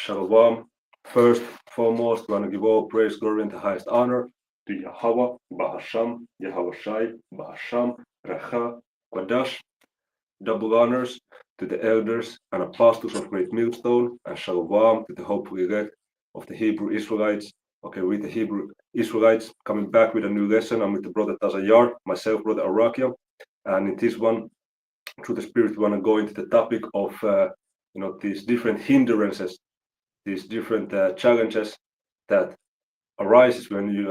Shalom. First, foremost, we want to give all praise, glory, and the highest honor to Yahweh, Bahasham, Yahweh Shai, Bahasham, Racha, Quadash. Double honors to the elders and apostles of Great Millstone, and Shalom to the hopeful elect of the Hebrew Israelites. Okay, with the Hebrew Israelites coming back with a new lesson. I'm with the brother Tazayar, myself, brother Arakia, and in this one, through the Spirit, we want to go into the topic of these different hindrances, these different challenges that arises when you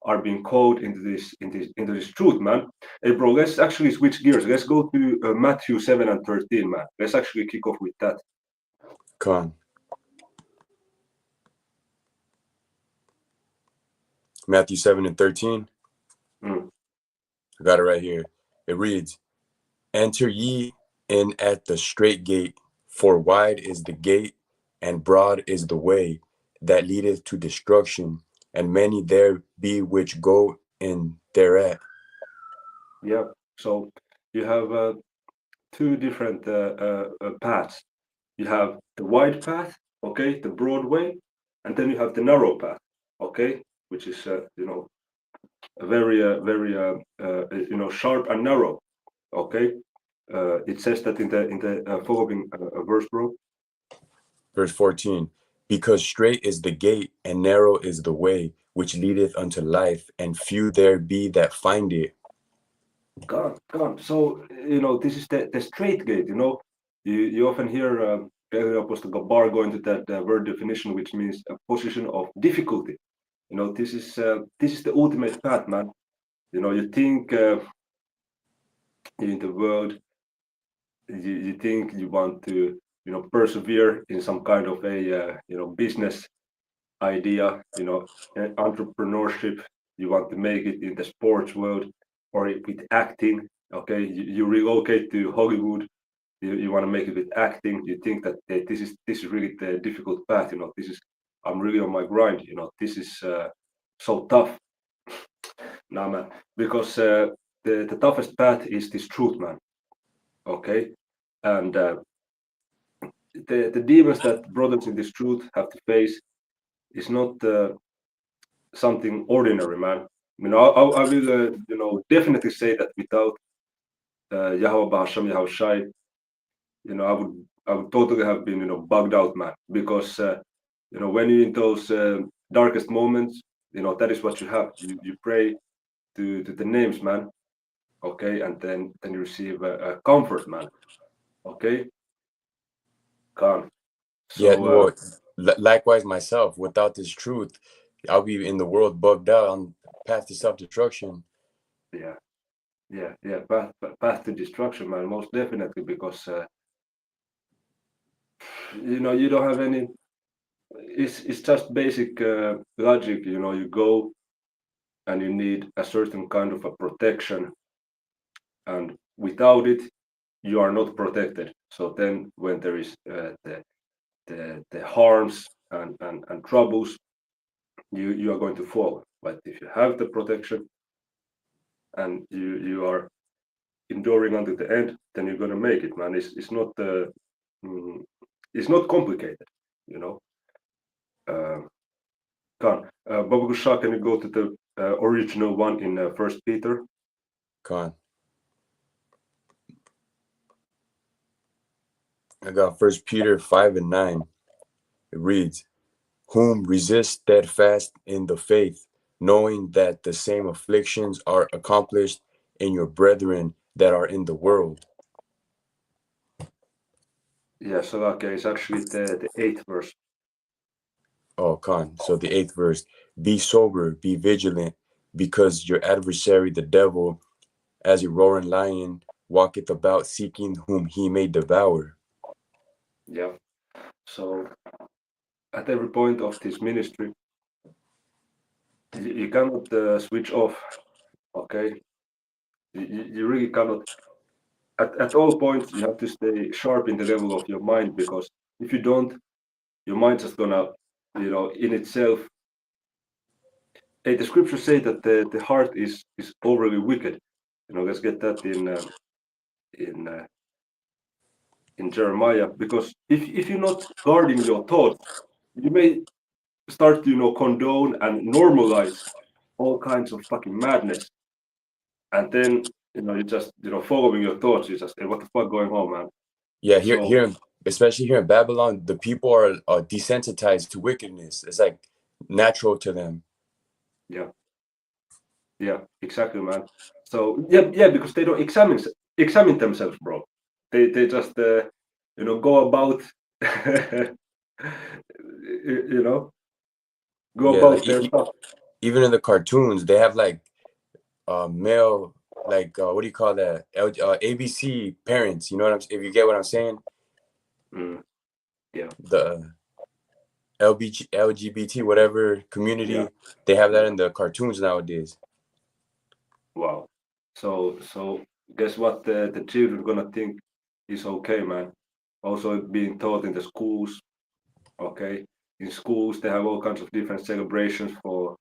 are being called into this truth, man. Hey, bro, let's actually switch gears. Let's go to Matthew 7 and 13, man. Let's actually kick off with that. Come on. Matthew 7 and 13. I got it right here. It reads, "Enter ye in at the strait gate, for wide is the gate, and broad is the way that leadeth to destruction, and many there be which go in thereat." Yeah. So you have two different paths. You have the wide path, okay, the broad way, and then you have the narrow path, okay, which is very sharp and narrow, okay. It says that in the following verse, bro. Verse 14, "Because strait is the gate, and narrow is the way which leadeth unto life, and few there be that find it." Come. So this is the straight gate. You often hear Pedro Apostle Gabar go into that word definition, which means a position of difficulty. This is the ultimate path, man. You think in the world, you think you want to persevere in some kind of a business idea, entrepreneurship. You want to make it in the sports world or with acting. Okay, you relocate to Hollywood. You want to make it with acting. You think that this is really the difficult path. I'm really on my grind. This is so tough. Nah, man, because the toughest path is this truth, man. Okay, and the demons that brothers in this truth have to face is not something ordinary, man. I will, definitely say that without Yahweh Bahasham, Yahweh Shai, I would totally have been, bugged out, man. Because, when you're in those darkest moments, that is what you have. You pray to the names, man. Okay, and then you receive a comfort, man. Okay, calm. Yeah, So, well, likewise myself, without this truth, I'll be in the world bugged out on path to self-destruction. yeah, yeah, path to destruction, man. Most definitely, because you don't have any. It's just basic logic. You go and you need a certain kind of a protection, and without it, you are not protected. So then, when there is the harms and troubles, you are going to fall. But if you have the protection and you are enduring until the end, then you're gonna make it, man. Mm, it's not complicated, you know. Can Baba Gusha, can you go to the original one in First Peter? Con. I got 1 Peter 5 and 9. It reads, "Whom resist steadfast in the faith, knowing that the same afflictions are accomplished in your brethren that are in the world." Yeah, so okay, it's actually the eighth verse. Oh, con. So the 8th verse, "Be sober, be vigilant, because your adversary, the devil, as a roaring lion, walketh about seeking whom he may devour." Yeah. So at every point of this ministry, you cannot switch off. Okay, you really cannot. At all points, you have to stay sharp in the level of your mind, because if you don't, your mind's just gonna, in itself. The scriptures say that the heart is overly wicked. Let's get that in in Jeremiah, because if you're not guarding your thoughts, you may start to condone and normalize all kinds of fucking madness, and then you just following your thoughts. You just, hey, what the fuck going on, man? Yeah, So especially here in Babylon, the people are desensitized to wickedness. It's like natural to them. yeah, exactly, man. So yeah, because they don't examine themselves, bro. They just go about you know go Yeah, like about their stuff. even in the cartoons, they have like male, like what do you call that? ABC parents. You know what I'm? If you get what I'm saying, Yeah, the LGBT whatever community, yeah, they have that yeah. in the cartoons nowadays. Wow. So guess what? The children gonna think is okay, man. Also being taught in the schools. Okay, in schools they have all kinds of different celebrations for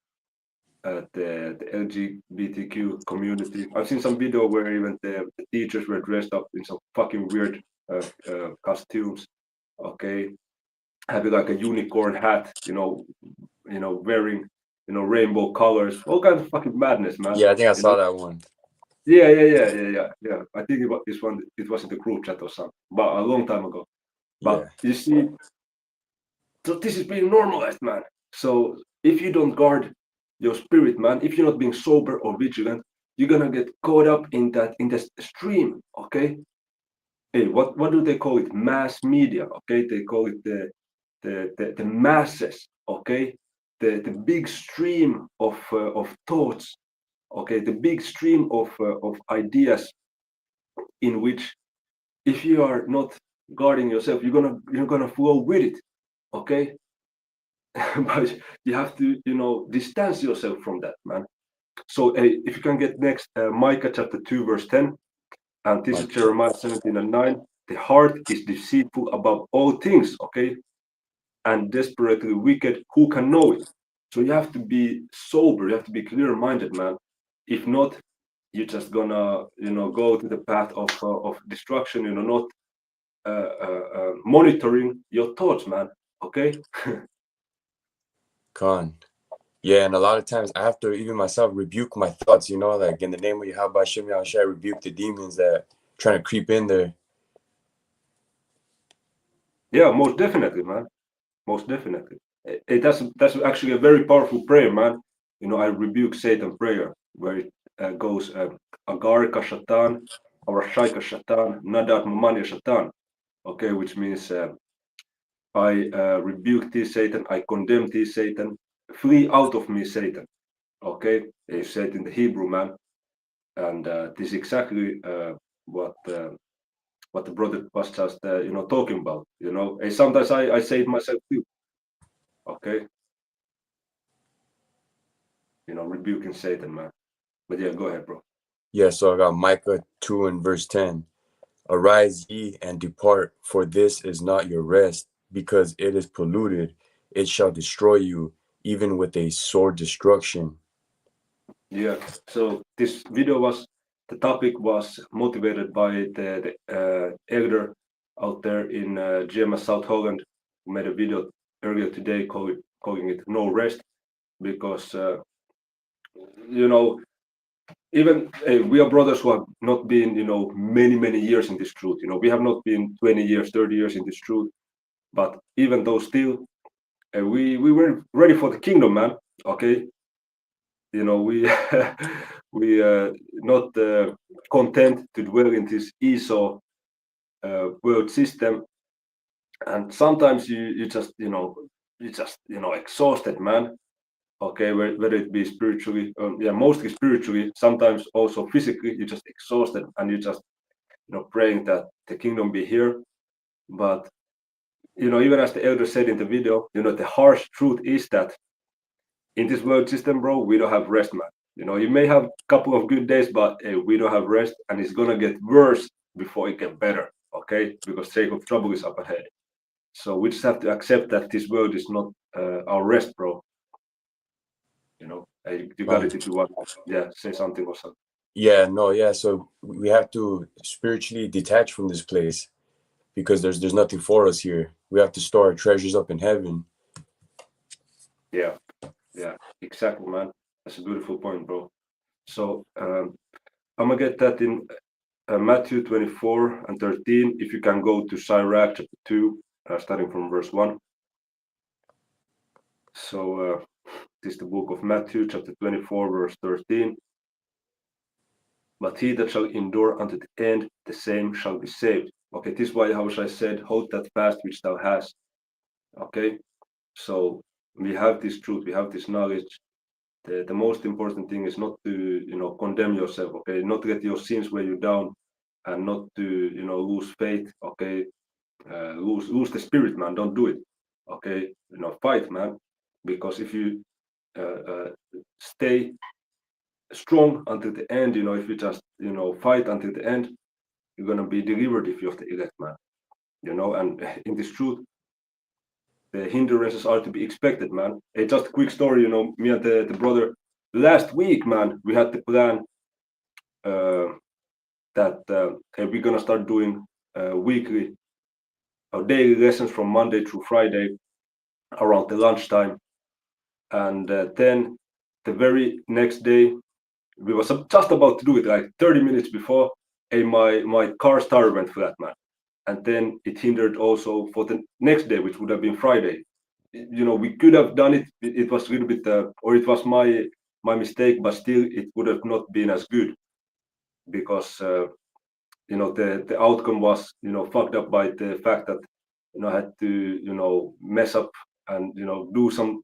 the LGBTQ community. I've seen some video where even the teachers were dressed up in some fucking weird costumes. Okay, having like a unicorn hat, wearing rainbow colors, all kinds of fucking madness, man. Yeah, I think I You saw know. that one. Yeah. I think it was in the group chat or something, but a long time ago. But Yeah, you see, so this is being normalized, man. So if you don't guard your spirit, man, if you're not being sober or vigilant, you're gonna get caught up in this stream, okay? Hey, what do they call it? Mass media, okay? They call it the masses, okay? The big stream of thoughts, okay? The big stream of ideas in which if you are not guarding yourself, you're gonna flow with it, okay? But you have to distance yourself from that, man. So if you can get next Micah chapter 2 verse 10, and this is Mike. Jeremiah 17 and 9. The heart is deceitful above all things, okay, and desperately wicked. Who can know it? So you have to be sober, you have to be clear-minded, man. If not, you're just gonna go to the path of destruction, not monitoring your thoughts, man. Okay. Con. Yeah, and a lot of times I have to even myself rebuke my thoughts, like in the name of Yahweh Shem Yahushua, I rebuke the demons that trying to creep in there. Yeah, most definitely, man. Most definitely. That's actually a very powerful prayer, man. I rebuke Satan prayer where it goes Agar ka Shatan, or Shaika Shatan, Nadat Mamania Shatan. Okay, which means I rebuke thee, Satan. I condemn thee, Satan. Flee out of me, Satan. Okay, he said in the Hebrew, man. And this is exactly what the brother was just talking about. And sometimes I say it myself too. Okay, rebuking Satan, man. But yeah, go ahead, bro. Yeah, so I got Micah 2 and verse 10. Arise ye and depart, for this is not your rest, because it is polluted. It shall destroy you, even with a sore destruction. Yeah. So this video the topic was motivated by the elder out there in GMS South Holland, who made a video earlier today calling it No Rest, because even we are brothers who have not been many years in this truth. We have not been 20 years, 30 years in this truth, but even though still we were ready for the kingdom, man. Okay, we we not content to dwell in this Esau world system, and sometimes you just exhausted, man. Okay, whether it be spiritually, yeah, mostly spiritually, sometimes also physically, you're just exhausted, and you're just praying that the kingdom be here. But even as the elder said in the video, the harsh truth is that in this world system, bro, we don't have rest, man. You may have a couple of good days, but we don't have rest, and it's gonna get worse before it get better. Okay, because sake of trouble is up ahead. So we just have to accept that this world is not our rest, bro. You got it if you want. Yeah, say something or something. Yeah, no, yeah. So we have to spiritually detach from this place. because there's nothing for us here. We have to store our treasures up in heaven. Yeah, exactly, man. That's a beautiful point, bro. So I'm gonna get that in Matthew 24 and 13. If you can go to Sirach chapter 2, starting from verse 1. So this is the book of Matthew chapter 24, verse 13. But he that shall endure unto the end, the same shall be saved. Okay, this is why Yahushua said, hold that fast which thou hast. Okay, so we have this truth, we have this knowledge. The most important thing is not to condemn yourself, okay, not to get your sins weigh you down, and not to lose faith, okay, lose the spirit, man. Don't do it, okay. Fight, man, because if you stay strong until the end, if you just fight until the end, you're gonna be delivered if you're the elect, man. And in this truth, the hindrances are to be expected, man. Hey, just a quick story, me and the brother last week, man, we had the plan that hey, we're gonna start doing weekly or daily lessons from Monday through Friday around the lunchtime, and then the very next day we was just about to do it, like 30 minutes before, hey, my car starter went flat, man, and then it hindered also for the next day, which would have been Friday. We could have done it. It was a little bit, or it was my mistake, but still, it would have not been as good because the outcome was fucked up by the fact that I had to mess up and do some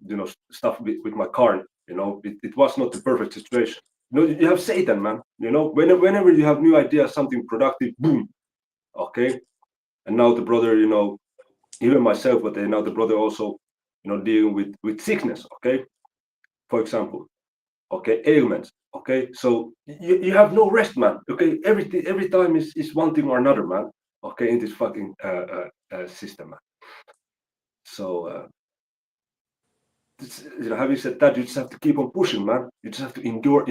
stuff with my car. It was not the perfect situation. You have Satan, man. Whenever you have new ideas, something productive, boom. Okay, and now the brother, even myself, but now the brother also, dealing with sickness. Okay, for example, okay, ailments. Okay, so you have no rest, man. Okay, every time is one thing or another, man. Okay, in this fucking system, man. So having said that, you just have to keep on pushing, man. You just have to endure.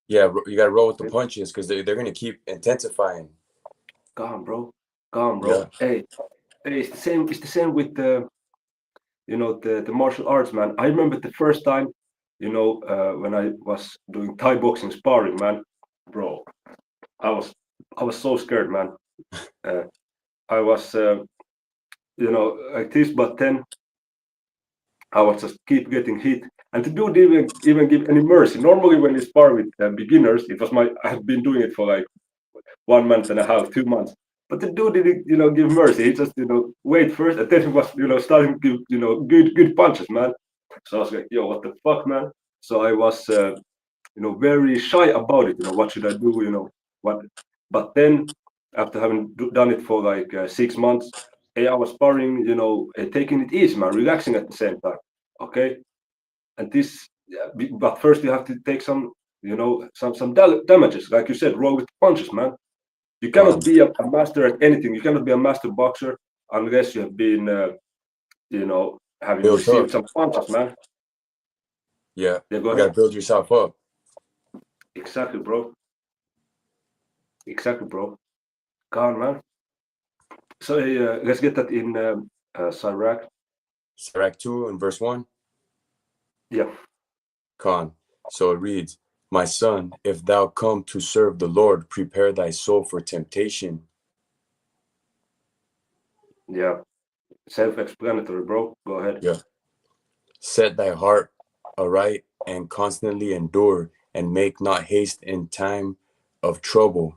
Yeah, you gotta roll with the punches because they're gonna keep intensifying. Calm, bro. Yeah. Hey, it's the same. It's the same with the martial arts, man. I remember the first time, when I was doing Thai boxing sparring, man, bro. I was so scared, man. I was like this, but then I was just keep getting hit, and the dude didn't even give any mercy. Normally, when you spar with beginners, I have been doing it for like 1 month and a half, 2 months. But the dude didn't give mercy. He just wait first, and then he was starting to give good punches, man. So I was like, yo, what the fuck, man? So I was very shy about it. What should I do? What? But then after having done it for like 6 months, hey, I was sparring, taking it easy, man, relaxing at the same time. Okay, and this, but first you have to take some, some damages, like you said, roll with punches, man. You cannot be a master at anything. You cannot be a master boxer unless you have been, having received some punches, man. Yeah, you gotta build yourself up. Exactly, bro. Go on, man. So let's get that in Sirach. Sirach 2 and verse 1. Yeah. Khan. So it reads, my son, if thou come to serve the Lord, prepare thy soul for temptation. Yeah. Self-explanatory, bro. Go ahead. Yeah. Set thy heart aright and constantly endure, and make not haste in time of trouble.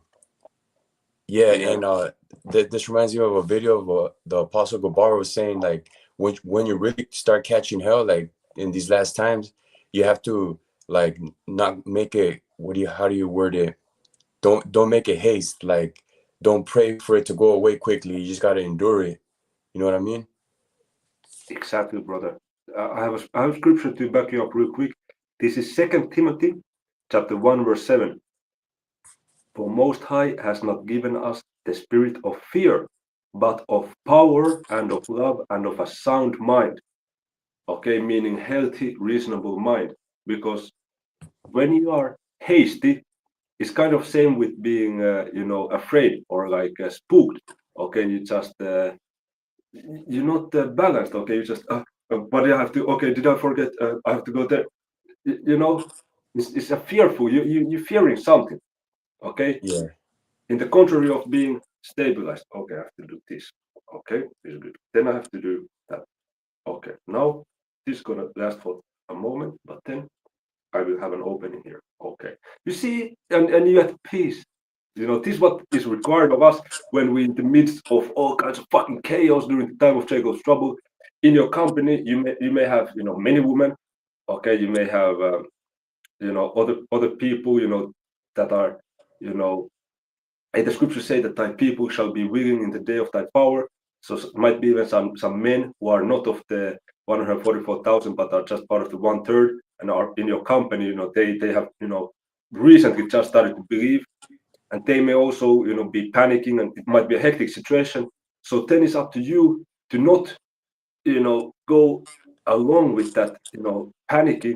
Yeah. And this reminds me of a video of the Apostle Gabar was saying, like, when you really start catching hell, like in these last times, you have to like not make it, how do you word it? Don't make it haste. Like, don't pray for it to go away quickly. You just got to endure it. You know what I mean? Exactly, brother. I have scripture to back you up real quick. This is 2 Timothy chapter 1, verse 7. For Most High has not given us the spirit of fear, but of power and of love and of a sound mind. Okay, meaning healthy, reasonable mind. Because when you are hasty, it's kind of same with being, afraid or like spooked. Okay, you just you're not balanced. Okay, you just but I have to. Okay, did I forget? I have to go there. You know, it's a fearful. You're fearing something. Okay, Yeah. in the contrary of being stabilized. Okay, I have to do this. Okay, this is good. Then I have to do that. Okay, now this is gonna last for a moment, but then I will have an opening here. Okay, you see, and you're at peace. You know, this is what is required of us when we're in the midst of all kinds of fucking chaos during the time of Jacob's trouble. In your company, you may have many women. Okay, you may have other people that are you know and the scriptures say that thy people shall be willing in the day of thy power. So it might be even some men who are not of the 144,000, but are just part of the 1/3 and are in your company. They have recently just started to believe, and they may also be panicking, and it might be a hectic situation. So then it's up to you to not go along with that panicky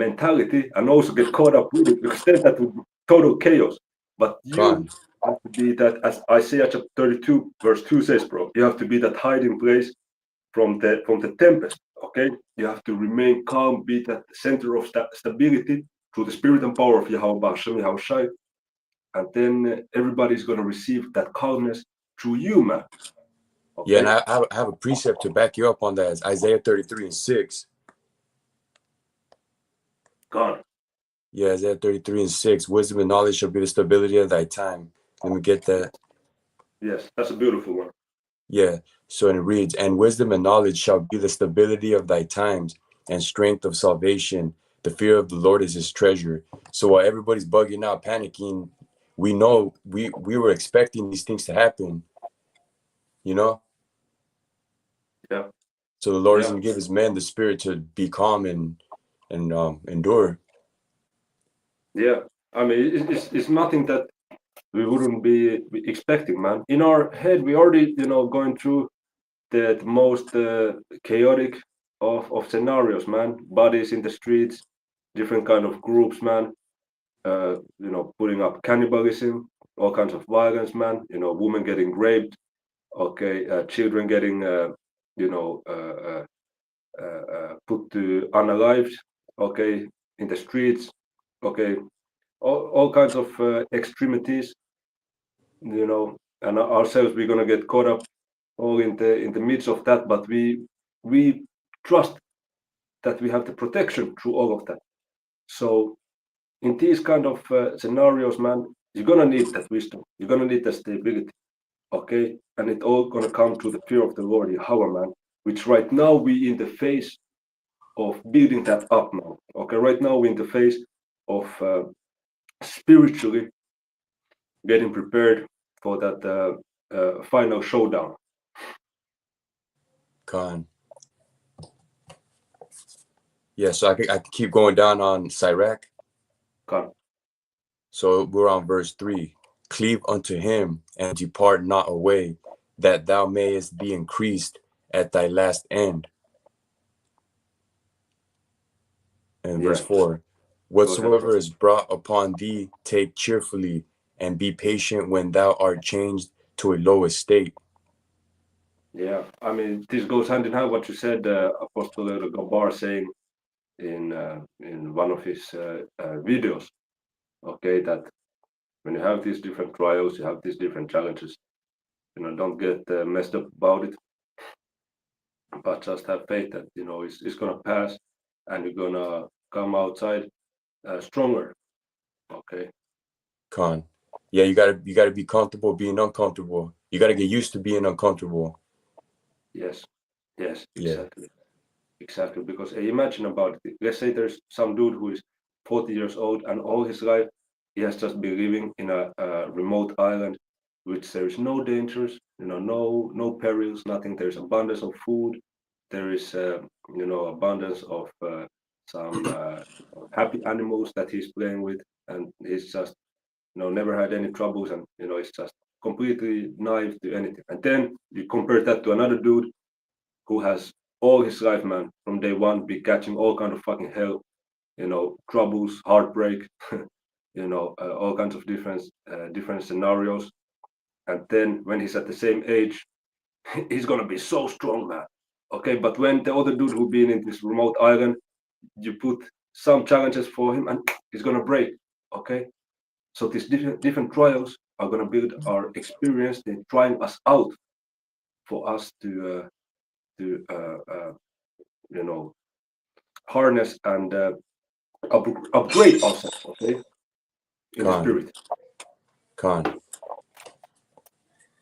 mentality and also get caught up with it, because then that would be total chaos. But you Con. have to be that, as Isaiah chapter 32 verse 2 says, bro. You have to be that hiding place from the tempest. Okay, you have to remain calm, be that center of stability through the spirit and power of Yahweh Hashem, Yahweh Shai, and then everybody's going to receive that calmness through you, man. Yeah, and Okay, I have a precept to back you up on that. It's Isaiah 33:6. gone. Yeah, Isaiah 33:6. Wisdom and knowledge shall be the stability of thy time. Let me get that. Yes, that's a beautiful one. Yeah. So it reads, and wisdom and knowledge shall be the stability of thy times and strength of salvation. The fear of the Lord is his treasure. So while everybody's bugging out, panicking, we know we were expecting these things to happen, you know? Yeah, So the Lord is yeah, gonna give his men the spirit to be calm and endure. yeah. I mean, it's nothing that we wouldn't be expecting, man. In our head, we already, going through the most chaotic of scenarios, man. Bodies in the streets, different kind of groups, man. Putting up cannibalism, all kinds of violence, man. Women getting raped, okay, children getting, you know, put to unalived, okay, in the streets, okay, all kinds of extremities, and ourselves we're gonna get caught up all in the midst of that, but we trust that we have the protection through all of that. So in these kind of scenarios, man, you're gonna need that wisdom, you're gonna need that stability, okay, and it all gonna come through the fear of the Lord, Yahweh, man, which right now we in the phase of building that up now. Okay, right now we're in the phase of spiritually getting prepared for that final showdown. Con. Yeah, so I can keep going down on Sirach. Come. So we're on verse 3. Cleave unto him and depart not away, that thou mayest be increased at thy last end. And verse Yeah, 4. go ahead, bro. Whatsoever is brought upon thee, take cheerfully, and be patient when thou art changed to a low estate. Yeah, I mean, this goes hand in hand what you said, Apostle Gabar saying in one of his videos. Okay, that when you have these different trials, you have these different challenges. Don't get messed up about it, but just have faith that it's gonna pass, and you're gonna come outside stronger. Okay. Con. Yeah, you gotta be comfortable being uncomfortable. You gotta get used to being uncomfortable. Yes. Yes. Yeah. Exactly. Exactly. Because imagine about it. Let's say there's some dude who is 40 years old, and all his life he has just been living in a remote island, which there is no dangers, no perils, nothing. There's abundance of food. There is abundance of some happy animals that he's playing with, and he's just never had any troubles, and it's just completely naive to anything. And then you compare that to another dude who has all his life, man, from day one, be catching all kind of fucking hell, troubles, heartbreak, all kinds of different scenarios. and then when he's at the same age, he's gonna be so strong, man. Okay, but when the other dude who been in this remote island, you put some challenges for him, and he's gonna break. Okay, so these different trials are gonna build our experience. They're trying us out for us to you know, harness and upgrade ourselves. Okay, in the Con, spirit. con.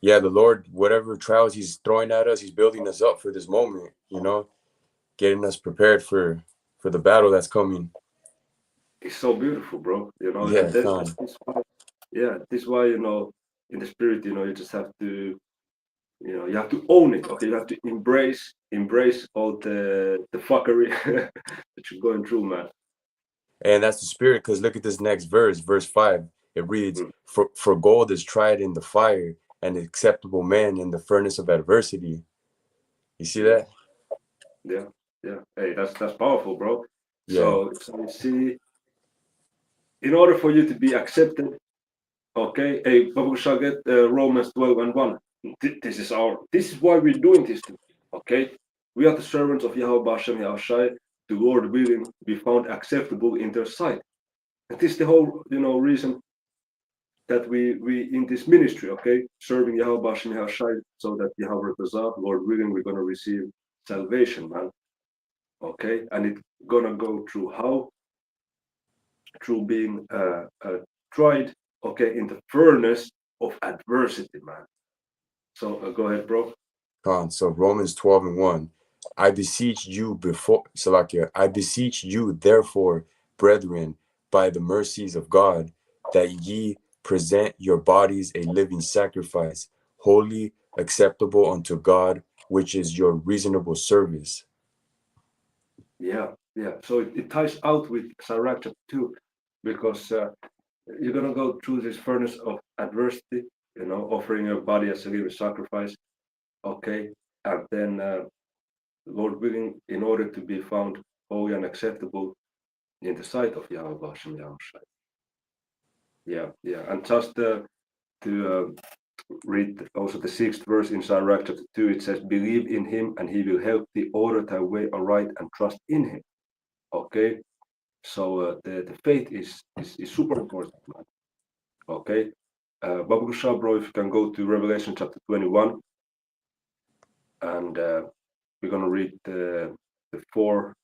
Yeah, the Lord, whatever trials He's throwing at us, He's building us up for this moment. You know, getting us prepared for the battle that's coming. It's so beautiful, bro. You know, Yeah, and this con. why, yeah, this is why, you know, in the spirit, you know, you just have to, you know, you have to own it. Okay, you have to embrace all the fuckery that you're going through, man. And that's the spirit, because look at this next verse, verse 5. It reads, for gold is tried in the fire, and acceptable man in the furnace of adversity. You see that? Yeah, yeah. Hey, that's powerful, bro. Yeah. So you see, in order for you to be accepted, okay, hey, but we shall get Romans 12 and 1. This is why we're doing this thing, okay? We are the servants of Yahweh Hashem Yahushai, the Lord willing be found acceptable in their sight. And this is the whole, you know, reason that we in this ministry, okay, serving Yahweh Hashem Yahushai, so that Yahweh Tazah, Lord willing, we're gonna receive salvation, man. Okay, and it's gonna go through how? Through being tried, okay, in the furnace of adversity, man. So go ahead, bro. So Romans 12 and 1. I beseech you before Salakia, I beseech you, therefore, brethren, by the mercies of God, that ye present your bodies a living sacrifice, holy, acceptable unto God, which is your reasonable service. Yeah, yeah. So it ties out with Sirach chapter 2, because you're gonna go through this furnace of adversity, you know, offering your body as a living sacrifice, okay, and then Lord willing, in order to be found holy and acceptable in the sight of Yahweh Hashem Yahushai. Yeah, yeah, and just to read also the 6th verse in Sirach chapter 2, it says, "Believe in Him, and He will help thee order thy way aright, and trust in Him." Okay, so the faith is super important, man. Okay, Babu Shah, bro, if you can go to Revelation chapter 21, and we're gonna read the 4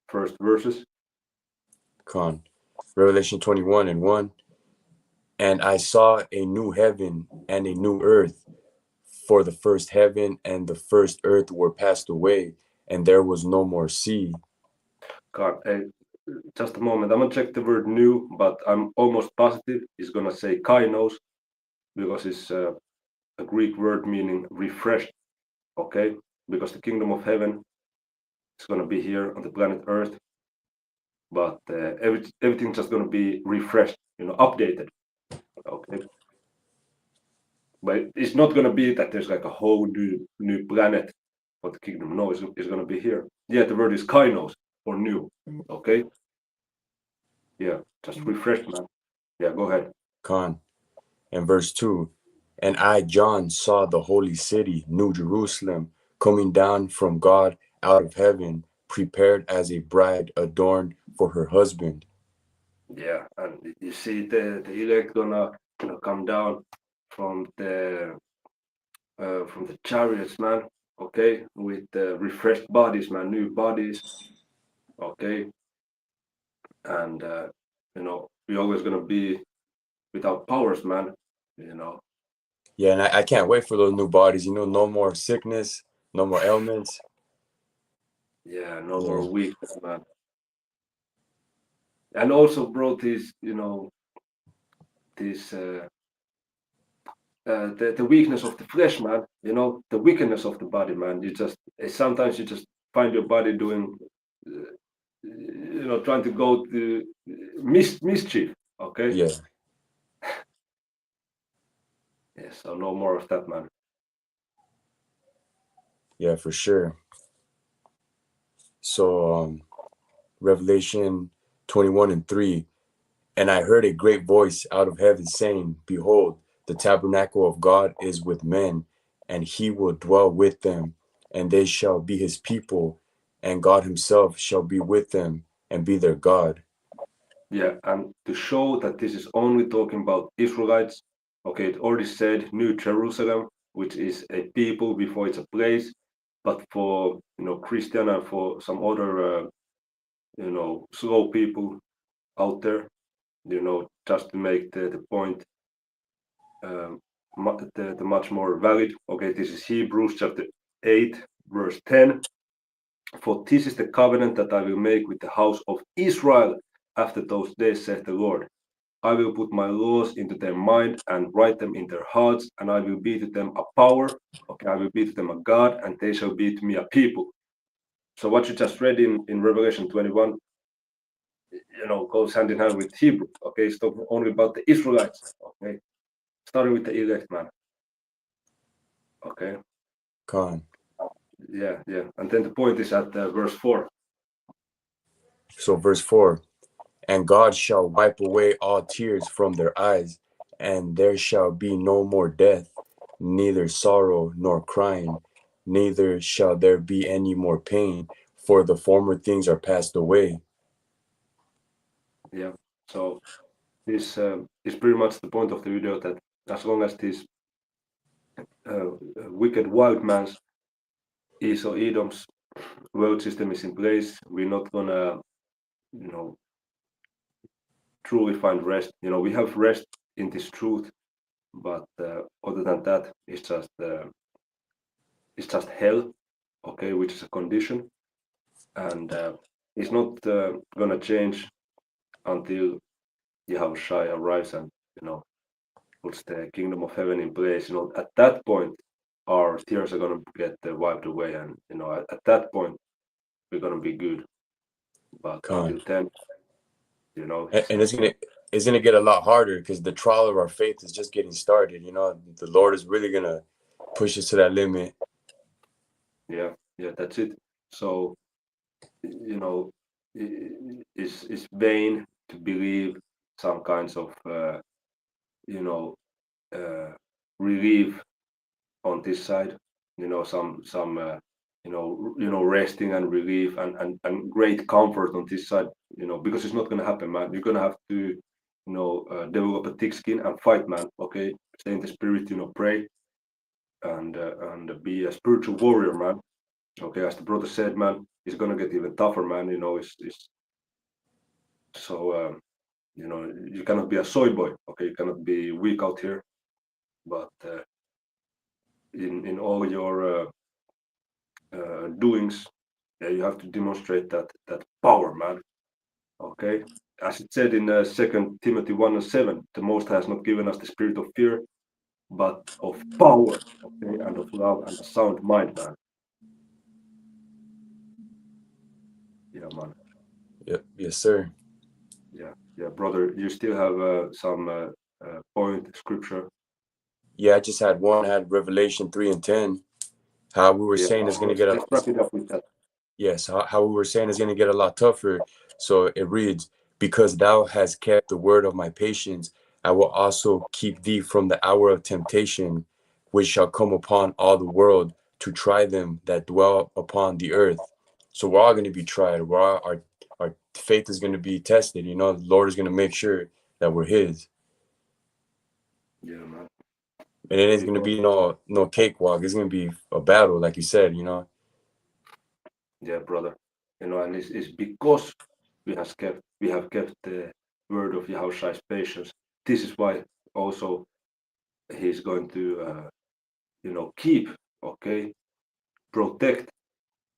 first verses. Revelation 21 and 1. And I saw a new heaven and a new earth, for the first heaven and the first earth were passed away, and there was no more sea. God, hey, just a moment. I'm gonna check the word new, but I'm almost positive it's gonna say kainos, because it's a Greek word meaning refreshed. Okay, because the kingdom of heaven is gonna be here on the planet Earth, but everything's just gonna be refreshed, you know, updated. Okay, but it's not gonna be that there's like a whole new planet for the kingdom. No, it's gonna be here. Yeah, the word is kainos, or new. Okay, yeah, just refreshed, man. Yeah, go ahead. And verse 2. And I, John, saw the holy city, New Jerusalem, coming down from God out of heaven, prepared as a bride adorned for her husband. Yeah, and you see the elect gonna come down from the chariots, man. Okay, with refreshed bodies, man, new bodies. Okay, and you know, we're always gonna be without powers, man. You know. Yeah, and I can't wait for those new bodies. You know, no more sickness, no more ailments. Yeah, no more weakness, man. And also, bro, this, you know, this the weakness of the flesh, man. You know, the wickedness of the body, man. You just sometimes you just find your body doing, you know, trying to go to mischief. Okay. Yeah. Yeah. So no more of that, man. Yeah, for sure. So Revelation 21 and 3. And I heard a great voice out of heaven saying, Behold, the tabernacle of God is with men, and he will dwell with them, and they shall be his people, and God himself shall be with them and be their God. Yeah, and to show that this is only talking about Israelites, okay, it already said New Jerusalem, which is a people before it's a place, but for Christian and for some other slow people out there, just to make the point the much more valid. Okay, this is Hebrews chapter 8, verse 10. For this is the covenant that I will make with the house of Israel after those days, saith the Lord. I will put my laws into their mind and write them in their hearts, and I will be to them a power. Okay, I will be to them a God, and they shall be to me a people. So what you just read in Revelation 21, goes hand in hand with Hebrew. Okay, it's talking only about the Israelites. Okay, starting with the elect man. Okay. Con. Yeah. And then the point is at verse 4. So verse 4, and God shall wipe away all tears from their eyes, and there shall be no more death, neither sorrow nor crying, neither shall there be any more pain, for the former things are passed away. Yeah. So this is pretty much the point of the video, that as long as this wicked wild man's Esau Edom's world system is in place, we're not gonna truly find rest. We have rest in this truth, but other than that, it's just hell, okay, which is a condition, and it's not gonna change until Yahushua arrives and puts the kingdom of heaven in place. At that point, our tears are gonna get wiped away, and at that point, we're gonna be good. But Con. until then, And it's gonna get a lot harder because the trial of our faith is just getting started. The Lord is really gonna push us to that limit. Yeah, that's it. So it's vain to believe some kinds of relief on this side. Some resting and relief and great comfort on this side. Because it's not gonna happen, man. You're gonna have to develop a thick skin and fight, man. Okay, stay in the spirit. Pray and be a spiritual warrior, man. Okay, as the brother said, man, it's gonna get even tougher, man. It's so you cannot be a soy boy. Okay, you cannot be weak out here, but in all your doings, yeah, you have to demonstrate that power, man. Okay, as it said in 2 Timothy 1:7, the Most High has not given us the spirit of fear, but of power, okay, and of love and a sound mind, man. Yeah, man. Yep. Yes, sir. Yeah, brother. You still have some point scripture? Yeah, I just had one. I had Revelation 3:10. How we were saying it's gonna get let's wrap it up with that. Yes, how we were saying it's gonna get a lot tougher. So it reads, because thou hast kept the word of my patience, I will also keep thee from the hour of temptation, which shall come upon all the world to try them that dwell upon the earth. So we're all gonna be tried. Our faith is gonna be tested. The Lord is gonna make sure that we're His. Yeah, man. And it ain't gonna be no cakewalk. It's gonna be a battle, like you said. Yeah, brother. And it's because we have kept the word of Yahushua's patience. This is why also He's going to keep, okay, protect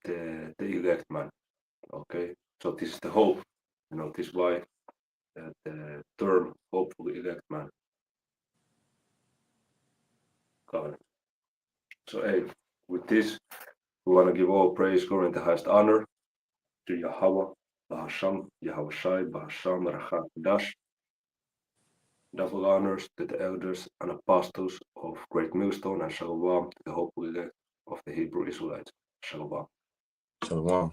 the elect, man. Okay, so this is the hope. This is why the term hopeful elect, man. Covenant. So hey, with this, we want to give all praise, glory, and the highest honor to Yahweh, Bahasham, Yahushai, Bahasham, Rachak, Dash. Double honors to the elders and apostles of Great Millstone, and Shalom to the hopeful elect of the Hebrew Israelites. Shalom. Shalom.